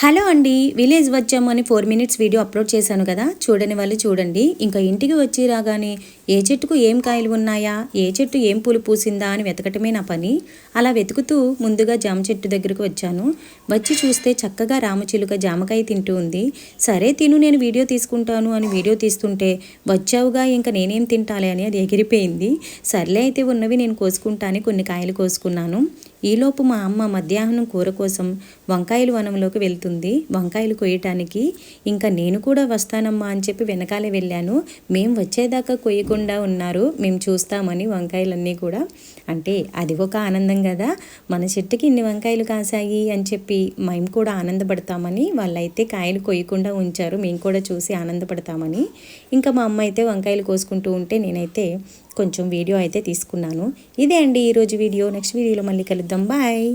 Hello అండి, village వచ్చాము అని 4 మినిట్స్ వీడియో అప్లోడ్ చేశాను కదా, చూడని వాళ్ళు చూడండి. ఇంకా ఇంటికి వచ్చి రాగానే ఏ చెట్టుకు ఏం కాయలు ఉన్నాయా, ఏ చెట్టు ఏం పూలు పూసిందా అని వెతకటమే నా పని. అలా వెతుకుతూ ముందుగా జామ చెట్టు దగ్గరకు వచ్చాను. వచ్చి చూస్తే చక్కగా రామచిలుక జామకాయ తింటూ ఉంది. సరే తిను, నేను వీడియో తీసుకుంటాను అని వీడియో తీస్తుంటే వచ్చావుగా ఇంకా నేనేం తింటాలే అని అది ఎగిరిపోయింది. సర్లే అయితే ఉన్నవి నేను కోసుకుంటాను, కొన్ని కాయలు కోసుకున్నాను. ఈలోపు మా అమ్మ మధ్యాహ్నం కూర కోసం వంకాయలు వనంలోకి వెళ్తుంది, వంకాయలు కొయ్యటానికి. ఇంకా నేను కూడా వస్తానమ్మా అని చెప్పి వెనకాలే వెళ్ళాను. మేము వచ్చేదాకా కొయ్యకుండా ఉన్నారు, మేము చూస్తామని వంకాయలన్నీ కూడా. అంటే అది ఒక ఆనందం కదా, మన చెట్టుకి ఇన్ని వంకాయలు కాసాయి అని చెప్పి మేము కూడా ఆనందపడతామని. వాళ్ళైతే కాయలు కొయ్యకుండా ఉంచారు, మేము కూడా చూసి ఆనందపడతామని. ఇంకా మా అమ్మ అయితే వంకాయలు కోసుకుంటూ ఉంటే నేనైతే కొంచెం వీడియో అయితే తీసుకున్నాను. ఇదే అండి ఈరోజు వీడియో. నెక్స్ట్ వీడియోలో మళ్ళీ కలుద్దాం. బాయ్.